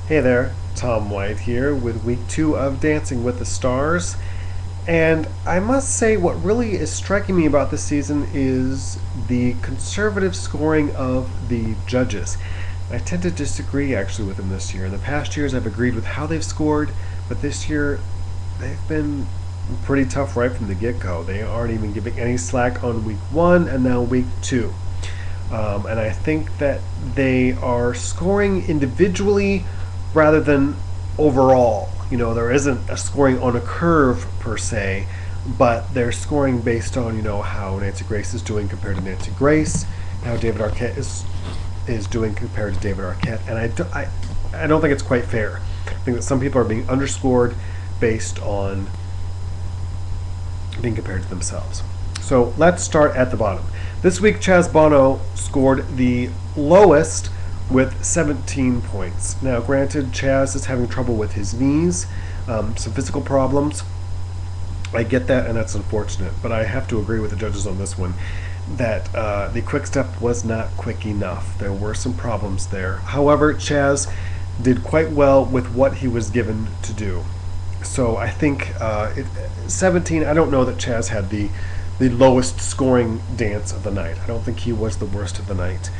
Hey there, Thom White here with week 2 of Dancing with the Stars. And I must say, what really is striking me about this season is the conservative scoring of the judges. I tend to disagree actually with them this year. In the past years, I've agreed with how they've scored, but this year, they've been pretty tough right from the get go. They aren't even giving any slack on week 1 and now week 2. And I think that they are scoring individually rather than overall. You know, there isn't a scoring on a curve per se, but they're scoring based on, how Nancy Grace is doing compared to Nancy Grace, how David Arquette is doing compared to David Arquette, and I don't think it's quite fair. I think that some people are being underscored based on being compared to themselves. So let's start at the bottom. This week, Chaz Bono scored the lowest with 17 points. Now, granted, Chaz is having trouble with his knees, some physical problems. I get that, and that's unfortunate, but I have to agree with the judges on this one that the quick step was not quick enough. There were some problems there. However, Chaz did quite well with what he was given to do. So I think 17, I don't know that Chaz had the lowest scoring dance of the night. I don't think he was the worst of the night.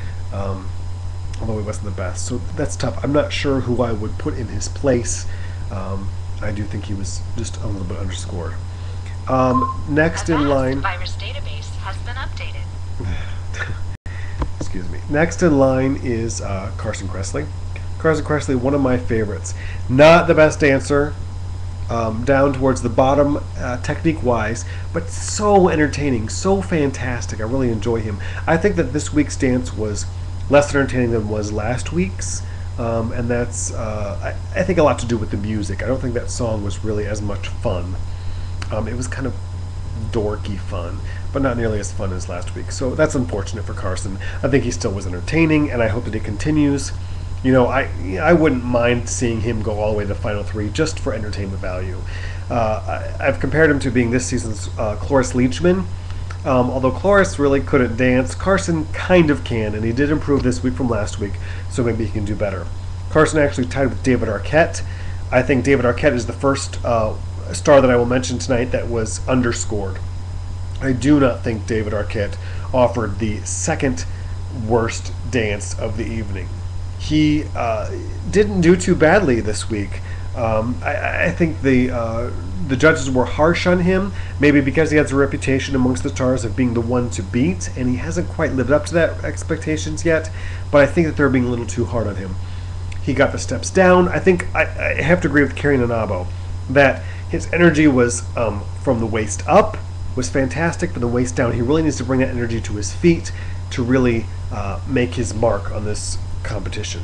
Although he wasn't the best. So that's tough. I'm not sure who I would put in his place. I do think he was just a little bit underscored. Next in line... The virus database has been updated. Excuse me. Next in line is Carson Kressley. Carson Kressley, one of my favorites. Not the best dancer, down towards the bottom technique-wise, but so entertaining, so fantastic. I really enjoy him. I think that this week's dance was less entertaining than was last week's, and that's I think a lot to do with the music. I don't think that song was really as much fun. It was kind of dorky fun, but not nearly as fun as last week. So that's unfortunate for Carson. I think he still was entertaining, and I hope that he continues. I wouldn't mind seeing him go all the way to the final 3 just for entertainment value. I've compared him to being this season's Cloris Leachman. Although Cloris really couldn't dance, Carson kind of can, and he did improve this week from last week, so maybe he can do better. Carson actually tied with David Arquette. I think David Arquette is the first star that I will mention tonight that was underscored. I do not think David Arquette offered the second worst dance of the evening. He didn't do too badly this week. I think the judges were harsh on him, maybe because he has a reputation amongst the stars of being the one to beat, and he hasn't quite lived up to that expectations yet, but I think that they're being a little too hard on him. He got the steps down. I think I have to agree with Carrie Nanabo that his energy was from the waist up was fantastic, but the waist down, he really needs to bring that energy to his feet to really make his mark on this competition.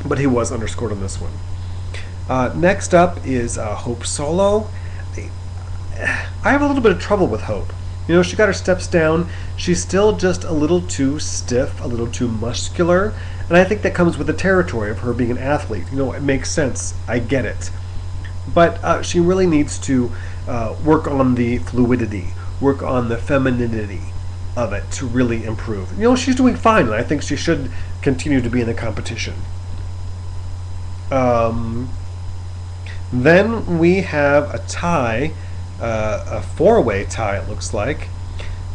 But he was underscored on this one. Next up is Hope Solo. I have a little bit of trouble with Hope. She got her steps down. She's still just a little too stiff, a little too muscular, and I think that comes with the territory of her being an athlete. It makes sense. I get it. But she really needs to work on the fluidity, work on the femininity of it to really improve. She's doing fine, and I think she should continue to be in the competition. Then we have a tie, a 4-way tie it looks like,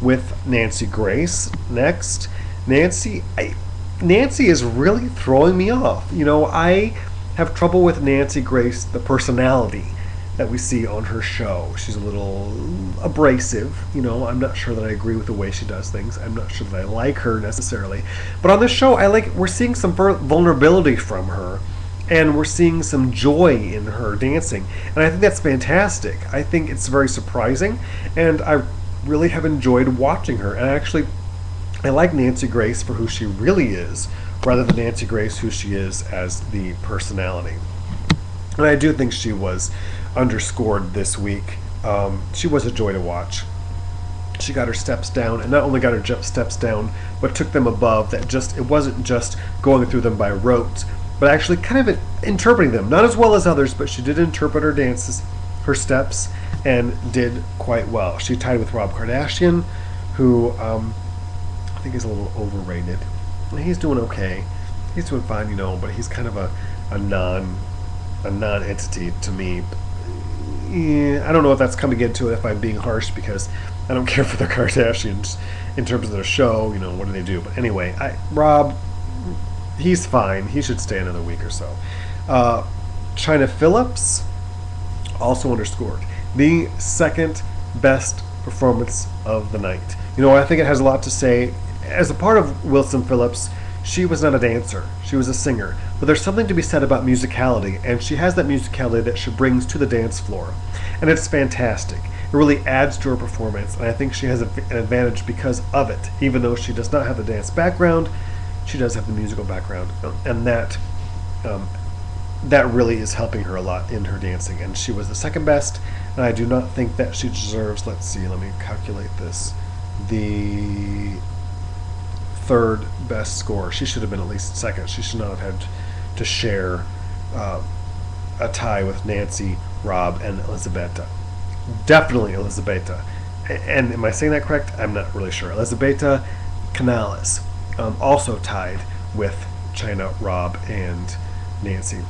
with Nancy Grace next. Nancy is really throwing me off. I have trouble with Nancy Grace, the personality that we see on her show. She's a little abrasive. I'm not sure that I agree with the way she does things. I'm not sure that I like her necessarily. But on this show, we're seeing some vulnerability from her. And we're seeing some joy in her dancing. And I think that's fantastic. I think it's very surprising. And I really have enjoyed watching her. And I like Nancy Grace for who she really is, rather than Nancy Grace who she is as the personality. And I do think she was underscored this week. She was a joy to watch. She got her steps down, and not only got her steps down, but took them above. It wasn't just going through them by rote, but actually kind of interpreting them. Not as well as others, but she did interpret her dances, her steps, and did quite well. She tied with Rob Kardashian, who I think is a little overrated. He's doing okay. He's doing fine, but he's kind of a a non-entity to me. I don't know if that's coming into it if I'm being harsh, because I don't care for the Kardashians in terms of their show. What do they do? But anyway, Rob, he's fine. He should stay another week or so. China Phillips, also underscored. The second best performance of the night. I think it has a lot to say. As a part of Wilson Phillips, she was not a dancer. She was a singer. But there's something to be said about musicality, and she has that musicality that she brings to the dance floor. And it's fantastic. It really adds to her performance, and I think she has an advantage because of it. Even though she does not have the dance background, she does have the musical background. And that really is helping her a lot in her dancing. And she was the second best, and I do not think that she deserves, let's see, let me calculate this, the third best score. She should have been at least second. She should not have had to share a tie with Nancy, Rob, and Elisabetta. Definitely Elisabetta. And am I saying that correct? I'm not really sure. Elisabetta Canales also tied with China, Rob, and Nancy.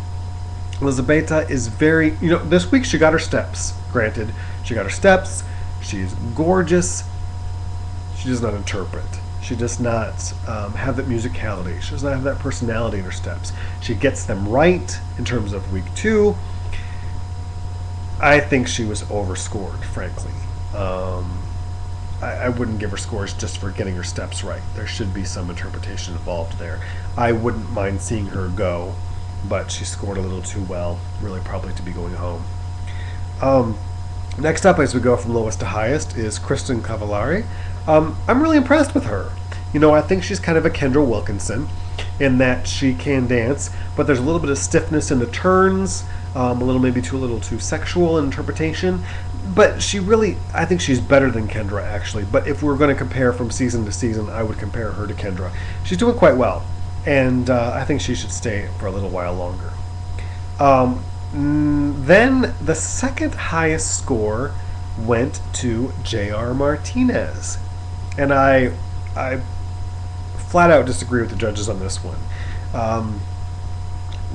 Elisabetta is very, this week she got her steps. Granted, she got her steps. She's gorgeous. She does not interpret. She does not have that musicality. She does not have that personality in her steps. She gets them right in terms of week 2. I think she was overscored, frankly. I wouldn't give her scores just for getting her steps right. There should be some interpretation involved there. I wouldn't mind seeing her go, but she scored a little too well, really probably to be going home. Next up, as we go from lowest to highest, is Kristen Cavallari. I'm really impressed with her. I think she's kind of a Kendra Wilkinson in that she can dance, but there's a little bit of stiffness in the turns, a little too sexual in interpretation. But I think she's better than Kendra, actually. But if we're going to compare from season to season, I would compare her to Kendra. She's doing quite well, and I think she should stay for a little while longer. Then the second highest score went to J.R. Martinez. And I flat out disagree with the judges on this one.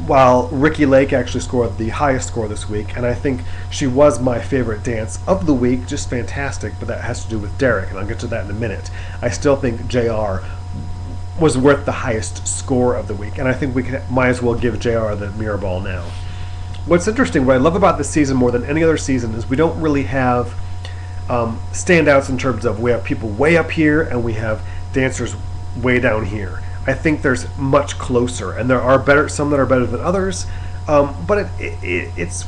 While Ricky Lake actually scored the highest score this week, and I think she was my favorite dance of the week, just fantastic, but that has to do with Derek, and I'll get to that in a minute. I still think JR was worth the highest score of the week, and I think we might as well give JR the mirror ball now. What's interesting, what I love about this season more than any other season, is we don't really have standouts in terms of we have people way up here and we have dancers way down here. I think there's much closer, and there are some that are better than others, but it's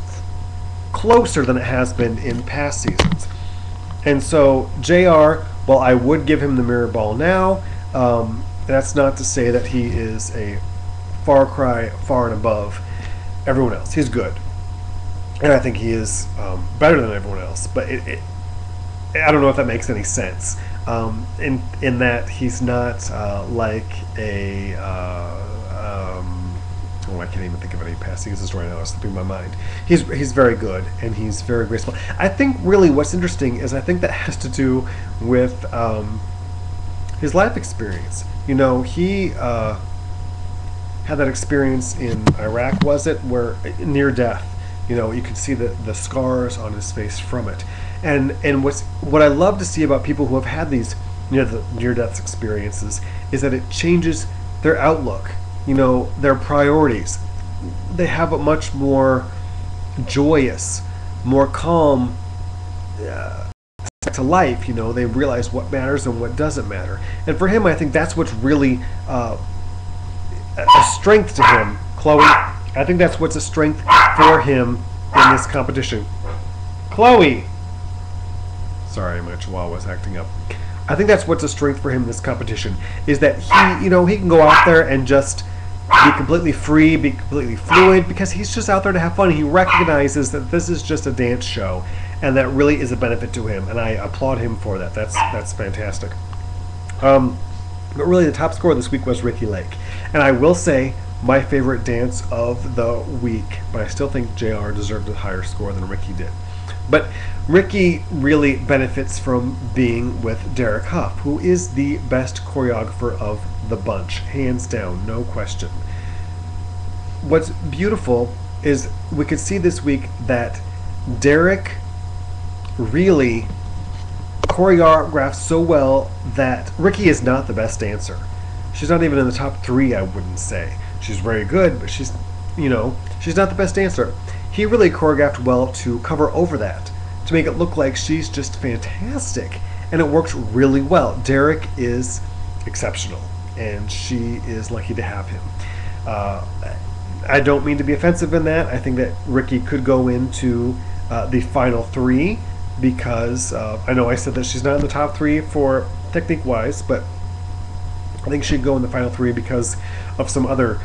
closer than it has been in past seasons. And so JR, while I would give him the mirror ball now, that's not to say that he is a far cry far and above everyone else. He's good, and I think he is better than everyone else, but I don't know if that makes any sense. In that he's not like a I can't even think of any past seasons right now. It's slipping my mind. He's very good, and he's very graceful. I think really what's interesting is I think that has to do with his life experience. He had that experience in Iraq, was it, where near death. You could see the scars on his face from it. And what I love to see about people who have had these near-death experiences is that it changes their outlook, their priorities. They have a much more joyous, more calm to life. They realize what matters and what doesn't matter. And for him, I think that's what's really a strength to him. Chloe, I think that's what's a strength for him in this competition. Chloe! Sorry, my chihuahua's acting up. I think that's what's a strength for him in this competition, is that he can go out there and just be completely free, be completely fluid, because he's just out there to have fun. He recognizes that this is just a dance show, and that really is a benefit to him, and I applaud him for that. That's fantastic. But really, the top score this week was Ricky Lake, and I will say my favorite dance of the week, but I still think JR deserved a higher score than Ricky did. But Ricky really benefits from being with Derek Huff, who is the best choreographer of the bunch, hands down, no question. what's beautiful is we could see this week that Derek really choreographed so well that Ricky is not the best dancer. She's not even in the top three, I wouldn't say. She's very good, but she's not the best dancer. He really choreographed well to cover over that, to make it look like she's just fantastic. And it works really well. Derek is exceptional, and she is lucky to have him. I don't mean to be offensive in that. I think that Ricky could go into the final three because I know I said that she's not in the top three for technique-wise, but I think she'd go in the final three because of some other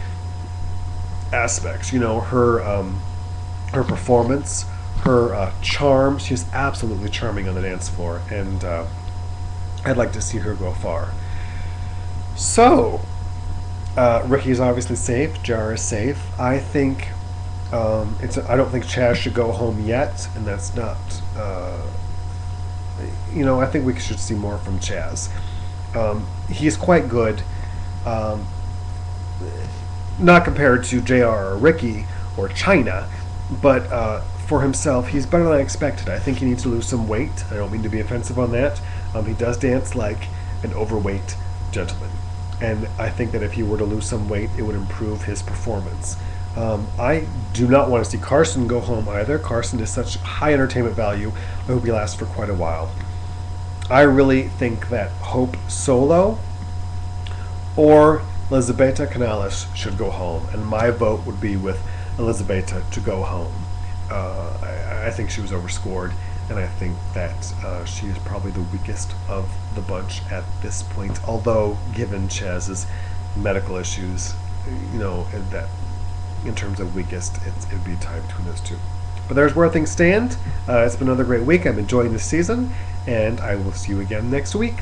aspects. Her performance, her charm. She's absolutely charming on the dance floor, and I'd like to see her go far. So, Ricky's obviously safe. Jar is safe. I think I don't think Chaz should go home yet, and that's not. I think we should see more from Chaz. He's quite good, not compared to JR or Ricky or China, but for himself, he's better than I expected. I think he needs to lose some weight. I don't mean to be offensive on that. He does dance like an overweight gentleman, and I think that if he were to lose some weight, it would improve his performance. I do not want to see Carson go home either. Carson is such high entertainment value. I hope he lasts for quite a while. I really think that Hope Solo or Elizabeta Canales should go home, and my vote would be with Elizabeta to go home. I think she was overscored, and I think that she is probably the weakest of the bunch at this point. Although, given Chaz's medical issues, and that in terms of weakest, it'd be a tie between those two. But there's where things stand. It's been another great week. I'm enjoying this season, and I will see you again next week.